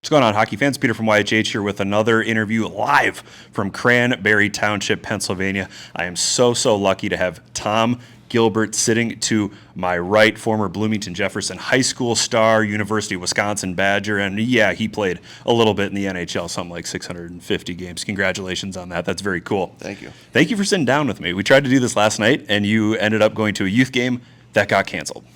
What's going on, hockey fans? Peter from YHH here with another interview live from Cranberry Township, Pennsylvania. I am so lucky to have Tom Gilbert sitting to my right, former Bloomington Jefferson high school star, University of Wisconsin Badger, and yeah, he played a little bit in the NHL, something like 650 games. Congratulations on that. That's very cool. Thank you. Thank you for sitting down with me. We tried to do this last night, and you ended up going to a youth game that got canceled.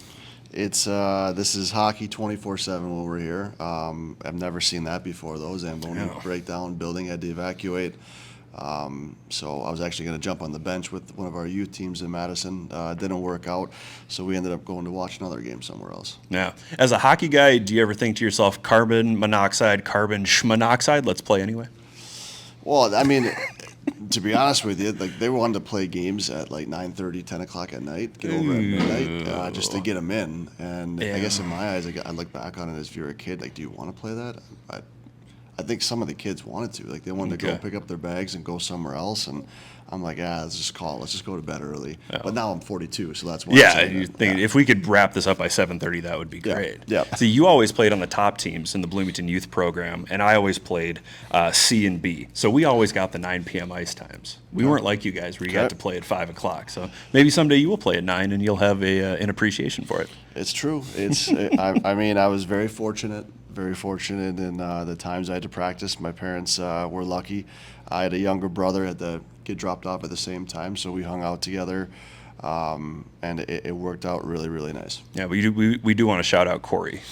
It's this is hockey 24/7 when we're here. I've never seen that before. Though Zamboni breakdown, building had to evacuate. So I was actually going to jump on the bench with one of our youth teams in Madison. Didn't work out, so we ended up going to watch another game somewhere else. Yeah. As a hockey guy, do you ever think to yourself, carbon monoxide, carbon schmonoxide, let's play anyway? Well, I mean, to be honest with you, like they wanted to play games at like 9:30, 10 o'clock at night, get over at midnight, just to get them in. And I guess in my eyes, I look back on it as if you're a kid, like, do you want to play that? I think some of the kids wanted to. Like, they wanted to go pick up their bags and go somewhere else. And I'm like, let's just call it. Let's just go to bed early. Yeah. But now I'm 42, so that's why I'm saying you think if we could wrap this up by 7:30, that would be great. Yeah. See, you always played on the top teams in the Bloomington Youth Program, and I always played C and B. So we always got the 9 p.m. ice times. We weren't like you guys where you got to play at 5 o'clock. So maybe someday you will play at 9 and you'll have an appreciation for it. It's true. I mean, I was very fortunate in the times I had to practice. My parents were lucky. I had a younger brother, had to get dropped off at the same time, so we hung out together, and it worked out really, really nice. Yeah, we do want to shout out Corey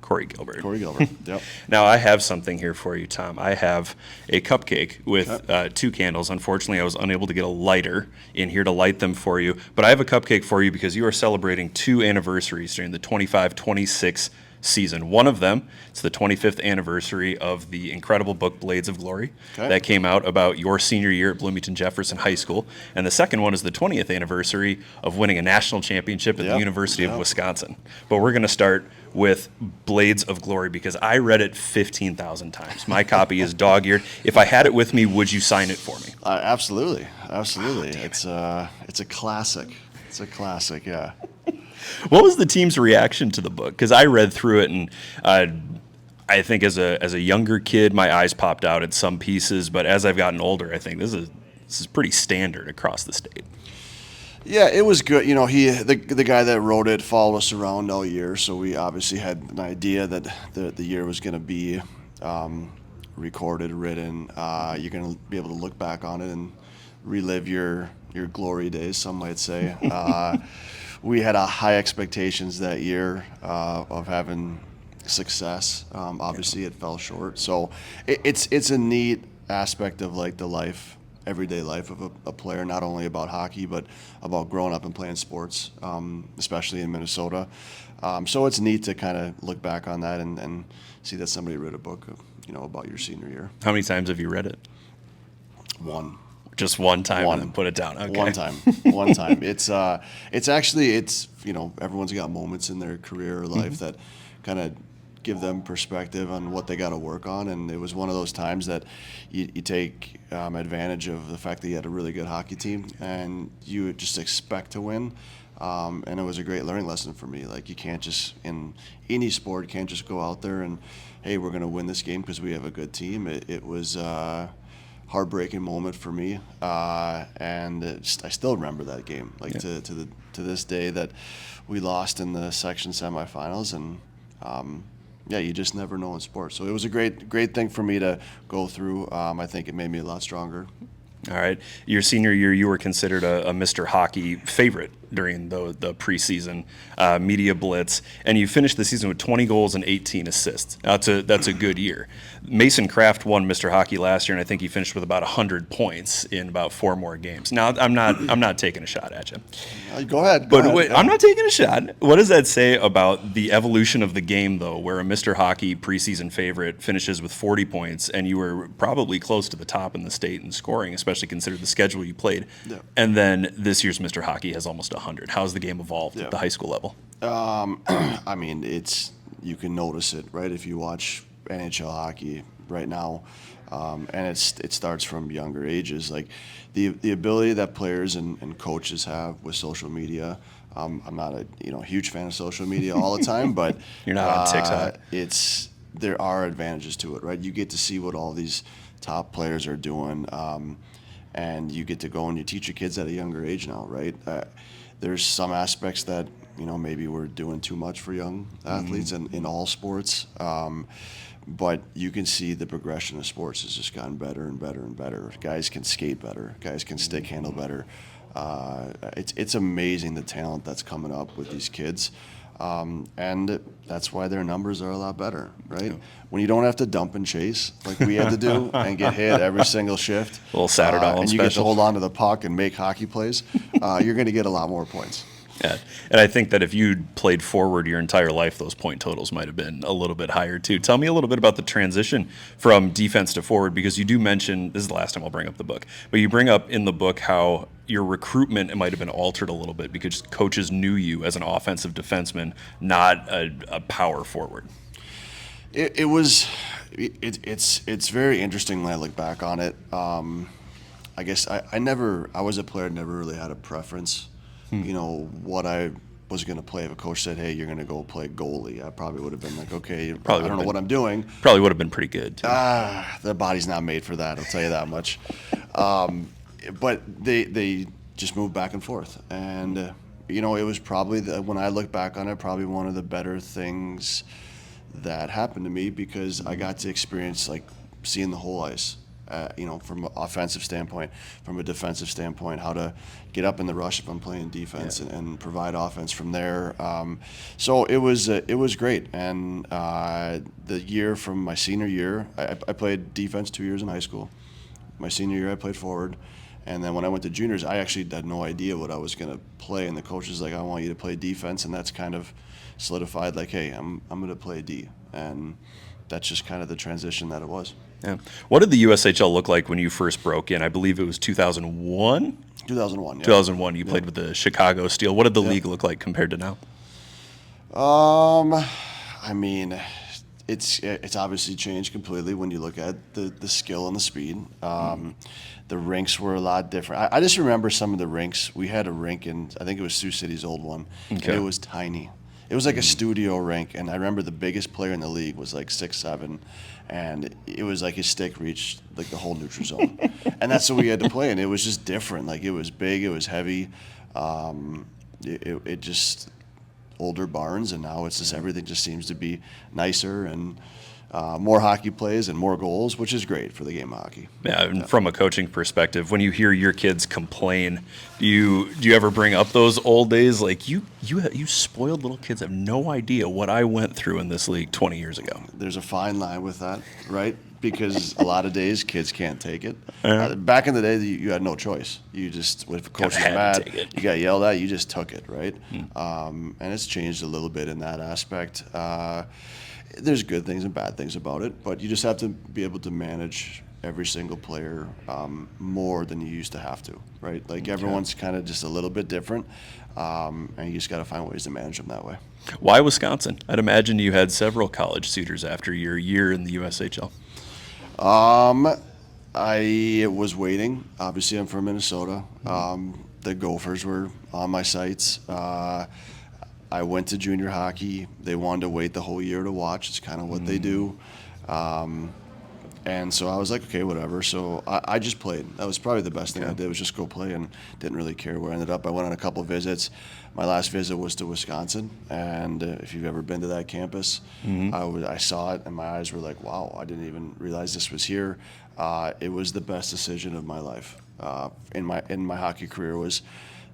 Gilbert. Corey Gilbert, yep. Now, I have something here for you, Tom. I have a cupcake with 2 candles. Unfortunately, I was unable to get a lighter in here to light them for you, but I have a cupcake for you because you are celebrating 2 anniversaries during the 25-26 season. One of them, it's the 25th anniversary of the incredible book Blades of Glory that came out about your senior year at Bloomington Jefferson High School. And the second one is the 20th anniversary of winning a national championship at the University of Wisconsin. But we're going to start with Blades of Glory because I read it 15,000 times. My copy is dog-eared. If I had it with me, would you sign it for me? Absolutely. It's a classic. It's a classic, yeah. What was the team's reaction to the book? Because I read through it, and I think as a younger kid, my eyes popped out at some pieces. But as I've gotten older, I think this is pretty standard across the state. Yeah, it was good. You know, the guy that wrote it followed us around all year, so we obviously had an idea that the year was going to be recorded, written. You're going to be able to look back on it and relive your glory days, some might say. We had high expectations that year of having success. Obviously, it fell short. So it's a neat aspect of like the everyday life of a player, not only about hockey, but about growing up and playing sports, especially in Minnesota. So it's neat to kind of look back on that and see that somebody wrote a book, about your senior year. How many times have you read it? One. Just one time and then put it down. Okay. One time. It's actually everyone's got moments in their career or life that kind of give them perspective on what they got to work on, and it was one of those times that you take advantage of the fact that you had a really good hockey team and you would just expect to win. And it was a great learning lesson for me. Like, you can't just, in any sport, can't just go out there and, hey, we're going to win this game because we have a good team. It was heartbreaking moment for me, and I still remember that game, to this day, that we lost in the section semifinals, and you just never know in sports. So it was a great thing for me to go through. I think it made me a lot stronger. All right. Your senior year, you were considered a Mr. Hockey favorite during the preseason media blitz, and you finished the season with 20 goals and 18 assists. That's a good year. Mason Kraft won Mr. Hockey last year, and I think he finished with about 100 points in about 4 more games. Now, I'm not taking a shot at you. Go ahead. Wait, I'm not taking a shot. What does that say about the evolution of the game, though, where a Mr. Hockey preseason favorite finishes with 40 points, and you were probably close to the top in the state in scoring, especially considering the schedule you played, and then this year's Mr. Hockey has almost 100. How's the game evolved at the high school level? I mean, you can notice it, right? If you watch NHL hockey right now, and it starts from younger ages. Like the ability that players and coaches have with social media. I'm not a huge fan of social media all the time, but you're not on TikTok. there are advantages to it, right? You get to see what all these top players are doing, and you get to go and you teach your kids at a younger age now, right? There's some aspects that, maybe we're doing too much for young athletes in all sports. But you can see the progression of sports has just gotten better and better and better. Guys can skate better. Guys can stick handle better. It's amazing the talent that's coming up with these kids. And that's why their numbers are a lot better, right? Yeah. When you don't have to dump and chase like we had to do and get hit every single shift. A little Saturday and you special. get to hold on to the puck and make hockey plays, you're going to get a lot more points. Yeah, and I think that if you'd played forward your entire life, those point totals might have been a little bit higher too. Tell me a little bit about the transition from defense to forward, because you do mention, this is the last time I'll bring up the book, but you bring up in the book how your recruitment might have been altered a little bit because coaches knew you as an offensive defenseman, not a power forward. It's very interesting when I look back on it. I guess I was a player, never really had a preference. What I was going to play. If a coach said, hey, you're going to go play goalie, I probably would have been like, okay, I don't know what I'm doing. Probably would have been pretty good, too. The body's not made for that, I'll tell you that much. But they just moved back and forth. And, it was probably, when I look back on it, probably one of the better things that happened to me, because I got to experience, seeing the whole ice. From an offensive standpoint, from a defensive standpoint, how to get up in the rush if I'm playing defense, and provide offense from there. So it was great. And the year from my senior year, I played defense 2 years in high school. My senior year, I played forward. And then when I went to juniors, I actually had no idea what I was going to play. And the coach was like, I want you to play defense. And that's kind of solidified, hey, I'm going to play D. And that's just kind of the transition that it was. Yeah. What did the USHL look like when you first broke in? I believe it was 2001? 2001, yeah. 2001, you played with the Chicago Steel. What did the league look like compared to now? It's obviously changed completely when you look at the skill and the speed. The rinks were a lot different. I just remember some of the rinks. We had a rink in, I think it was Sioux City's old one, and it was tiny. It was like a studio rink, and I remember the biggest player in the league was 6'7", and it was like his stick reached the whole neutral zone. And that's what we had to play, and it was just different. It was big, it was heavy. It just older barns, and now it's just everything just seems to be nicer and more hockey plays and more goals, which is great for the game of hockey. Yeah, and from a coaching perspective, when you hear your kids complain, do you ever bring up those old days? You spoiled little kids have no idea what I went through in this league 20 years ago. There's a fine line with that, right? Because a lot of days kids can't take it. Back in the day, you had no choice. You just, if a coach was mad, you got yelled at, you just took it, right? And it's changed a little bit in that aspect. There's good things and bad things about it, but you just have to be able to manage every single player more than you used to have to, right? Everyone's kind of just a little bit different, and you just got to find ways to manage them that way. Why Wisconsin? I'd imagine you had several college suitors after your year in the USHL. I was waiting. Obviously, I'm from Minnesota. The Gophers were on my sights. I went to junior hockey. They wanted to wait the whole year to watch. It's kind of what they do. And so I was like, okay, whatever. So I just played. That was probably the best thing I did, was just go play, and didn't really care where I ended up. I went on a couple of visits. My last visit was to Wisconsin, and if you've ever been to that campus, I saw it, and my eyes were like, wow, I didn't even realize this was here. It was the best decision of my life in my hockey career, was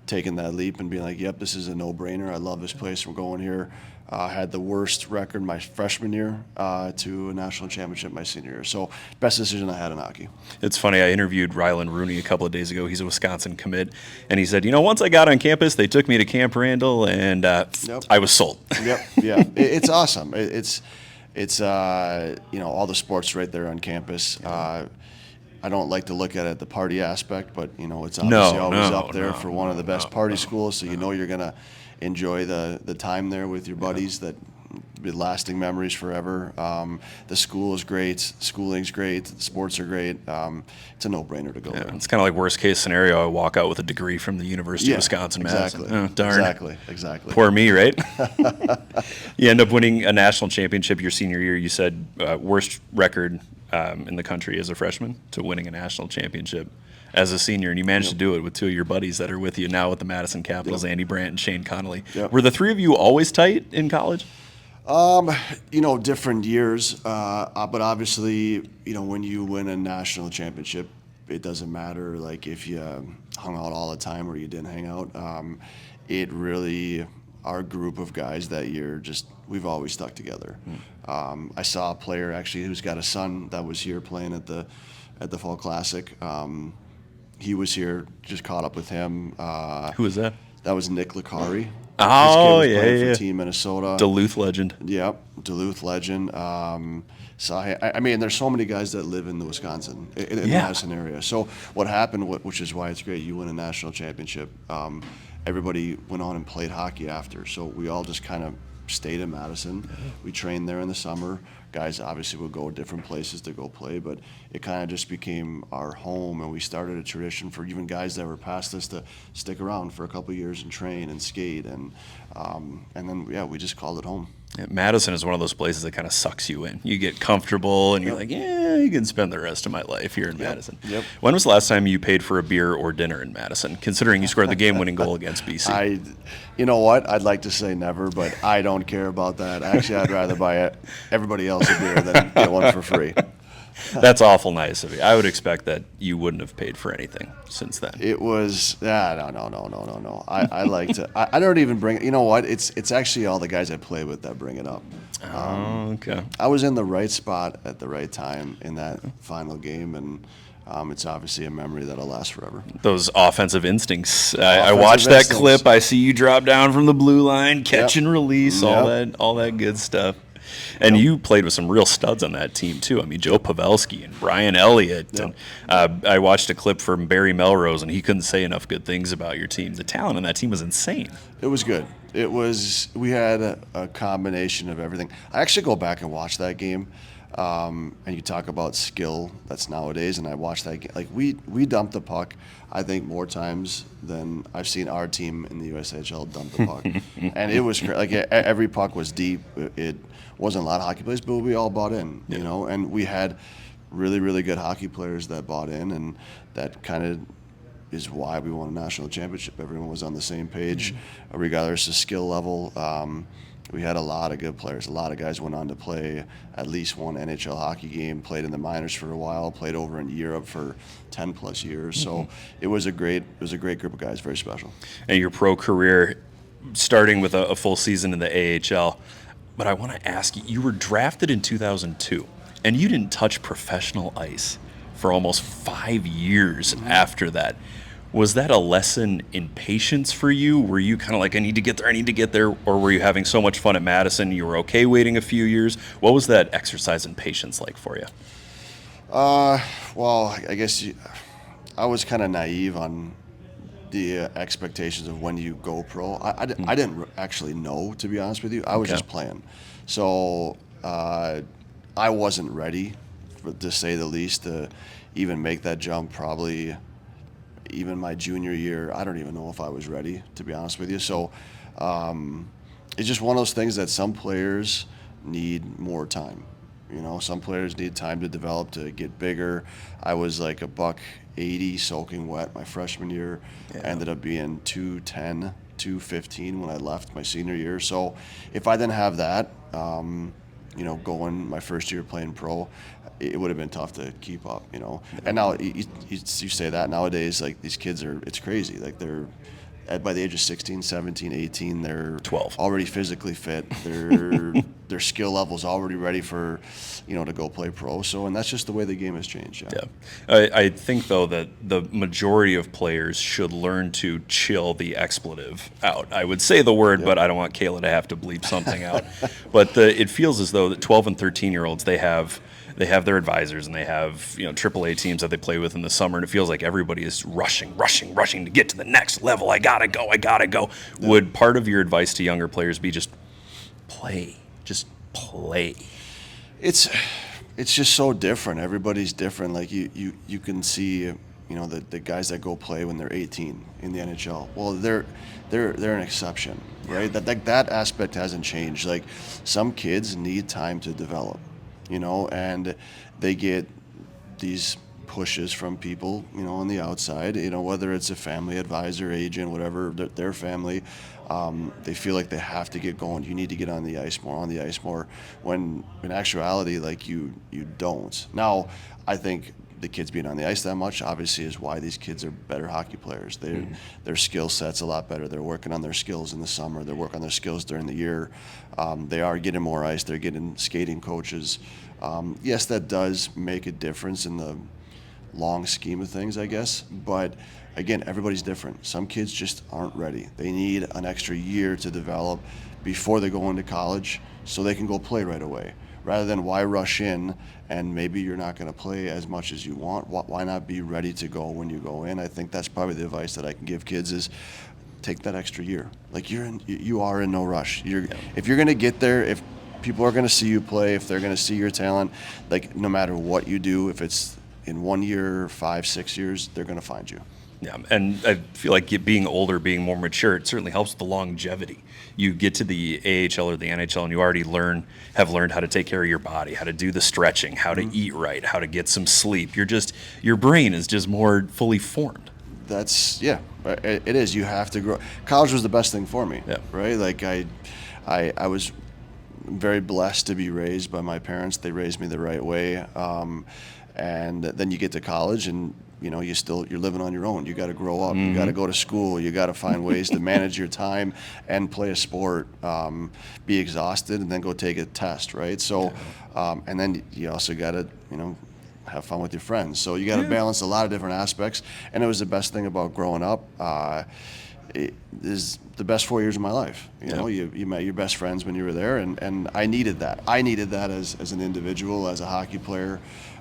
taking that leap and being like, yep, this is a no-brainer. I love this place. We're going here. I had the worst record my freshman year to a national championship my senior year. So best decision I had in hockey. It's funny. I interviewed Rylan Rooney a couple of days ago. He's a Wisconsin commit. And he said, once I got on campus, they took me to Camp Randall, and I was sold. Yep, yeah. It's awesome. It's all the sports right there on campus. I don't like to look at it the party aspect, but it's obviously always up there for one of the best party schools. So you're going to enjoy the time there with your buddies that be lasting memories forever. The school is great. Schooling's great. The sports are great. It's a no-brainer to go there. It's kind of like worst case scenario. I walk out with a degree from the University of Wisconsin, Madison. Exactly. Oh, darn. Exactly. Poor me, right? You end up winning a national championship your senior year. You said worst record in the country as a freshman to winning a national championship as a senior, and you managed to do it with two of your buddies that are with you now with the Madison Capitals, Andy Brandt and Shane Connelly. Were the three of you always tight in college? Different years, but obviously, when you win a national championship, it doesn't matter like if you hung out all the time or you didn't hang out. It really, our group of guys that year, we've always stuck together. I saw a player actually who's got a son that was here playing at the Fall Classic. He was here, just caught up with him. Who was that? That was Nick Licari. Oh, His kid was playing for Team Minnesota. Duluth legend. Yep, Duluth legend. There's so many guys that live in the Wisconsin, in the Madison area. So what happened, which is why it's great, you win a national championship. Everybody went on and played hockey after. So we all just kind of stayed in Madison. We trained there in the summer. Guys obviously would go different places to go play, but it kind of just became our home, and we started a tradition for even guys that were past us to stick around for a couple of years and train and skate, and then we just called it home. Yeah, Madison is one of those places that kind of sucks you in. You get comfortable, and you're like, you can spend the rest of my life here in Madison. Yep. When was the last time you paid for a beer or dinner in Madison, considering you scored the game-winning goal against BC? You know what? I'd like to say never, but I don't care about that. Actually, I'd rather buy everybody else a beer than get one for free. That's awful nice of you. I would expect that you wouldn't have paid for anything since then. It was no. I like to. I don't even bring it. You know what? It's actually all the guys I play with that bring it up. Okay. I was in the right spot at the right time in that final game, and it's obviously a memory that'll last forever. Those offensive instincts. I watched that clip. I see you drop down from the blue line, catch and release, all that good stuff. And you played with some real studs on that team, too. I mean, Joe Pavelski and Brian Elliott. And I watched a clip from Barry Melrose, and he couldn't say enough good things about your team. The talent on that team was insane. It was good. We had a combination of everything. I actually go back and watch that game, and you talk about skill that's nowadays, and I watched that game. Like, we dumped the puck, I think, more times than I've seen our team in the USHL dump the puck. And it was like every puck was deep. It wasn't a lot of hockey players, but we all bought in, and we had really, really good hockey players that bought in, and that kind of is why we won a national championship. Everyone was on the same page, regardless of skill level. We had a lot of good players. A lot of guys went on to play at least one NHL hockey game, played in the minors for a while, played over in Europe for 10 plus years. So it was a great group of guys, very special. And your pro career, starting with a full season in the AHL. But I want to ask you, you were drafted in 2002, and you didn't touch professional ice for almost 5 years after that. Was that a lesson in patience for you? Were you kind of like, I need to get there, or were you having so much fun at Madison, you were okay waiting a few years? What was that exercise in patience like for you? Well, I guess I was kind of naive on the expectations of when you go pro. I didn't actually know, to be honest with you. I was just playing. So I wasn't ready, to say the least, to even make that jump. Probably even my junior year, I don't even know if I was ready, to be honest with you. So it's just one of those things that some players need more time. Some players need time to develop, to get bigger. I was like $180 soaking wet my freshman year. Ended up being 210, 215 when I left my senior year. So if I didn't have that, going my first year playing pro, it would have been tough to keep up, And now you say that nowadays, like these kids it's crazy. Like they're by the age of 16, 17, 18, they're 12 already physically fit. Their skill level's already ready for, to go play pro. So, and that's just the way the game has changed. I think, though, that the majority of players should learn to chill the expletive out. I would say the word, but I don't want Kayla to have to bleep something out. But it feels as though that 12 and 13-year-olds, they have their advisors, and they have AAA teams that they play with in the summer, and it feels like everybody is rushing to get to the next level. I gotta go. Would part of your advice to younger players be just play? just play? It's just so different. Everybody's different. Like you can see, the guys that go play when they're 18 in the NHL. Well, they're an exception, right? That aspect hasn't changed. Like some kids need time to develop, and they get these pushes from people, on the outside, whether it's a family advisor, agent, whatever, their family, they feel like they have to get going. You need to get on the ice more, when in actuality, like you don't. Now, I think the kids being on the ice that much obviously is why these kids are better hockey players. Their skill set's a lot better. They're working on their skills in the summer. They're working on their skills during the year. They are getting more ice. They're getting skating coaches. Yes, that does make a difference in the long scheme of things, I guess. But again, everybody's different. Some kids just aren't ready. They need an extra year to develop before they go into college so they can go play right away. Rather than why rush in and maybe you're not going to play as much as you want. Why not be ready to go when you go in? I think that's probably the advice that I can give kids is take that extra year. Like you are in no rush. If you're going to get there, if people are going to see you play, if they're going to see your talent, like no matter what you do, if it's in 1 year, 5, 6 years, they're going to find you. Yeah, and I feel like being older, being more mature, it certainly helps with the longevity. You get to the AHL or the NHL, and you already have learned how to take care of your body, how to do the stretching, how to eat right, how to get some sleep. Your brain is just more fully formed. It is. You have to grow. College was the best thing for me, right? Like I was very blessed to be raised by my parents. They raised me the right way. And then you get to college and you're living on your own. You got to grow up. You got to go to school. You got to find ways to manage your time and play a sport, be exhausted, and then go take a test, right? So, and then you also got to, have fun with your friends. So you got to balance a lot of different aspects. And it was the best thing about growing up. It is the best 4 years of my life. You met your best friends when you were there, and I needed that. I needed that as an individual, as a hockey player.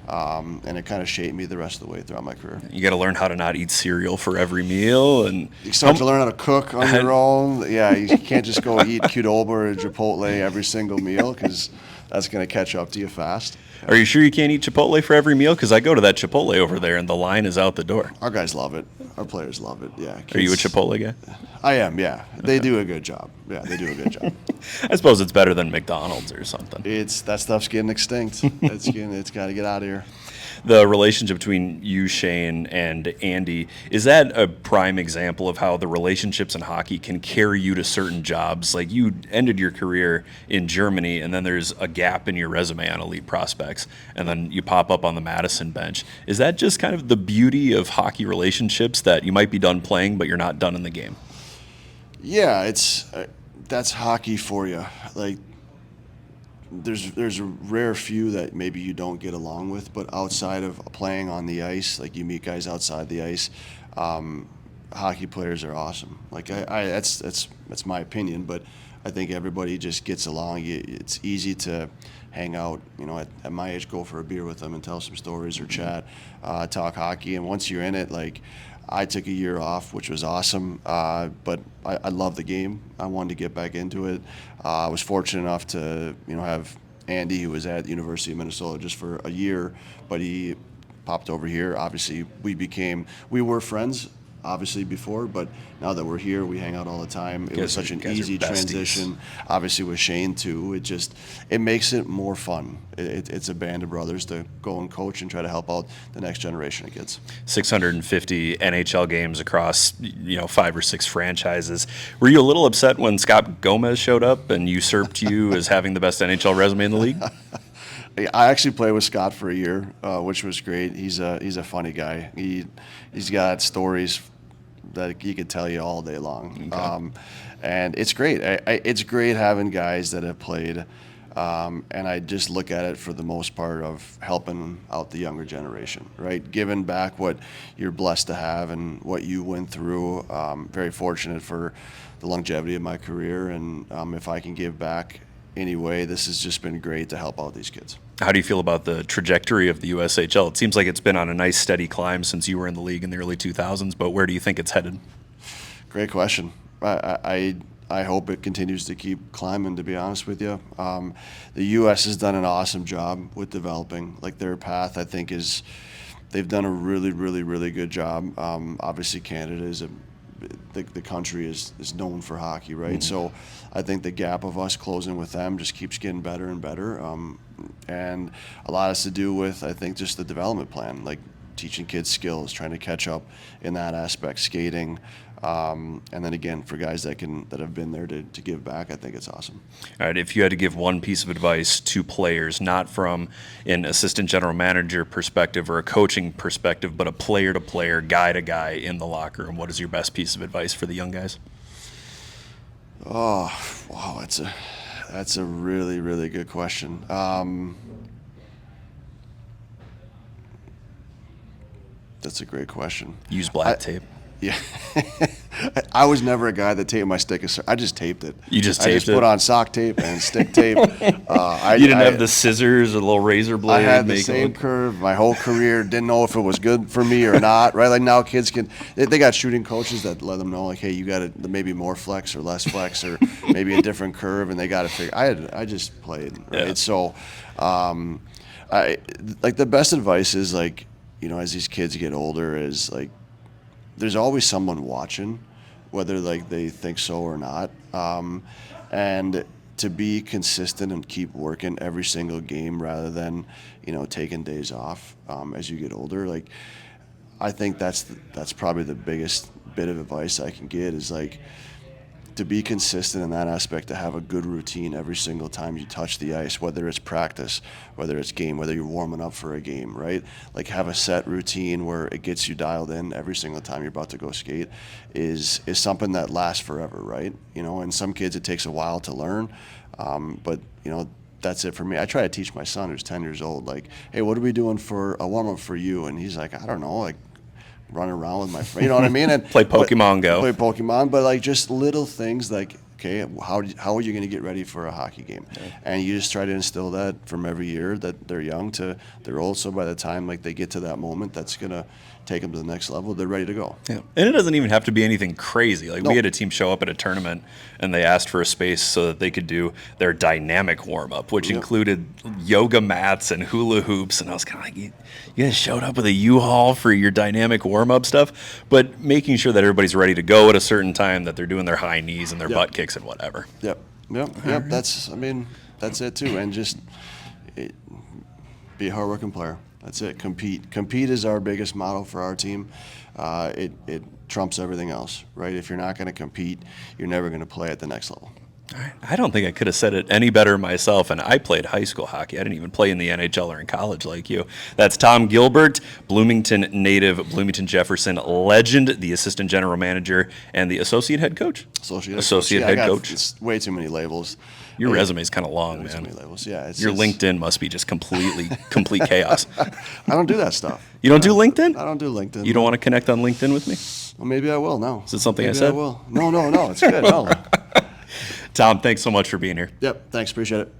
And it kind of shaped me the rest of the way throughout my career. You got to learn how to not eat cereal for every meal, and you start to learn how to cook on your own. Yeah, you can't just go eat Qdoba or Chipotle every single meal because that's going to catch up to you fast. Are you sure you can't eat Chipotle for every meal? Because I go to that Chipotle over there, and the line is out the door. Our guys love it. Our players love it. Yeah. Are you a Chipotle guy? I am. Yeah. They do a good job. Yeah, they do a good job. I suppose it's better than McDonald's or something. That stuff's getting extinct. It's got to get out of here. The relationship between you, Shane, and Andy, is that a prime example of how the relationships in hockey can carry you to certain jobs? Like you ended your career in Germany, and then there's a gap in your resume on elite prospects, and then you pop up on the Madison bench. Is that just kind of the beauty of hockey relationships, that you might be done playing, but you're not done in the game? Yeah, that's hockey for you. Like, there's a rare few that maybe you don't get along with, but outside of playing on the ice, like you meet guys outside the ice. Hockey players are awesome. Like that's my opinion, but I think everybody just gets along. It's easy to hang out, at my age, go for a beer with them and tell some stories or chat, talk hockey. And once you're in it, like I took a year off, which was awesome, but I love the game. I wanted to get back into it. I was fortunate enough to, have Andy, who was at the University of Minnesota just for a year, but he popped over here. Obviously, we were friends, obviously, before, but now that we're here, we hang out all the time. It was such an easy transition. Obviously, with Shane, too, it makes it more fun. It's a band of brothers to go and coach and try to help out the next generation of kids. 650 NHL games across, 5 or 6 franchises. Were you a little upset when Scott Gomez showed up and usurped you as having the best NHL resume in the league? I actually played with Scott for a year, which was great. He's a funny guy. He's got stories that he could tell you all day long. Okay. And it's great. It's great having guys that have played, and I just look at it for the most part of helping out the younger generation, right? Giving back what you're blessed to have and what you went through. Very fortunate for the longevity of my career, and if I can give back anyway, this has just been great to help out these kids. How do you feel about the trajectory of the USHL? It seems like it's been on a nice steady climb since you were in the league in the early 2000s, but where do you think it's headed? Great question. I I hope it continues to keep climbing, to be honest with you. The U.S. has done an awesome job with developing. Like, their path, I think, they've done a really, really, really good job. Obviously, Canada is the country is known for hockey, right? So I think the gap of us closing with them just keeps getting better and better. And a lot has to do with, I think, just the development plan, like teaching kids skills, trying to catch up in that aspect, skating. And then again, for guys that have been there to give back, I think it's awesome. All right, if you had to give one piece of advice to players, not from an assistant general manager perspective or a coaching perspective, but a player-to-player, guy-to-guy in the locker room, what is your best piece of advice for the young guys? Oh, wow, that's a really, really good question. That's a great question. Use black tape. Yeah. I was never a guy that taped my stick. I just taped it. You just taped it? I just put on sock tape and stick tape. You didn't have the scissors or the little razor blade? I had the same curve my whole career. Didn't know if it was good for me or not, right? Like, now kids they got shooting coaches that let them know, like, hey, you got to maybe more flex or less flex or maybe a different curve, and they got to figure. I just played, right? Yeah. So, the best advice is, like, as these kids get older, is like, there's always someone watching, whether like they think so or not. And to be consistent and keep working every single game rather than, taking days off as you get older. Like, I think that's probably the biggest bit of advice I can get, is like, to be consistent in that aspect, to have a good routine every single time you touch the ice, whether it's practice, whether it's game, whether you're warming up for a game, right? Like, have a set routine where it gets you dialed in every single time you're about to go skate is something that lasts forever, right? And some kids it takes a while to learn, but that's it for me. I try to teach my son, who's 10 years old, like, hey, what are we doing for a warm-up for you? And he's like, I don't know, like, running around with my friend, you know what I mean? And Play Pokemon Go. Play Pokemon, but like, just little things like, okay, how are you going to get ready for a hockey game? Okay. And you just try to instill that from every year that they're young to they're old. So by the time like they get to that moment, that's going to take them to the next level. They're ready to go. Yeah. And it doesn't even have to be anything crazy. Like, No. we had a team show up at a tournament, and they asked for a space so that they could do their dynamic warm-up, which included yoga mats and hula hoops. And I was kind of like, you guys showed up with a U-Haul for your dynamic warm-up stuff, but making sure that everybody's ready to go at a certain time, that they're doing their high knees and their butt kicks and whatever. Yep. Right. That's it too. And just be a hardworking player. That's it. Compete is our biggest motto for our team. It trumps everything else, right? If you're not going to compete, you're never going to play at the next level. All right. I don't think I could have said it any better myself, and I played high school hockey. I didn't even play in the NHL or in college like you. That's Tom Gilbert, Bloomington native, Bloomington Jefferson legend, the assistant general manager, and the associate head coach. Associate head coach. It's way too many labels. Your resume's kind of long, Way too man. many labels. Yeah. Your LinkedIn must be just complete chaos. I don't do that stuff. You don't do LinkedIn? I don't do LinkedIn. You don't want to connect on LinkedIn with me? Well, maybe I will. No. Is it something maybe I said? I will. No. It's good. No. Tom, thanks so much for being here. Yep. Thanks. Appreciate it.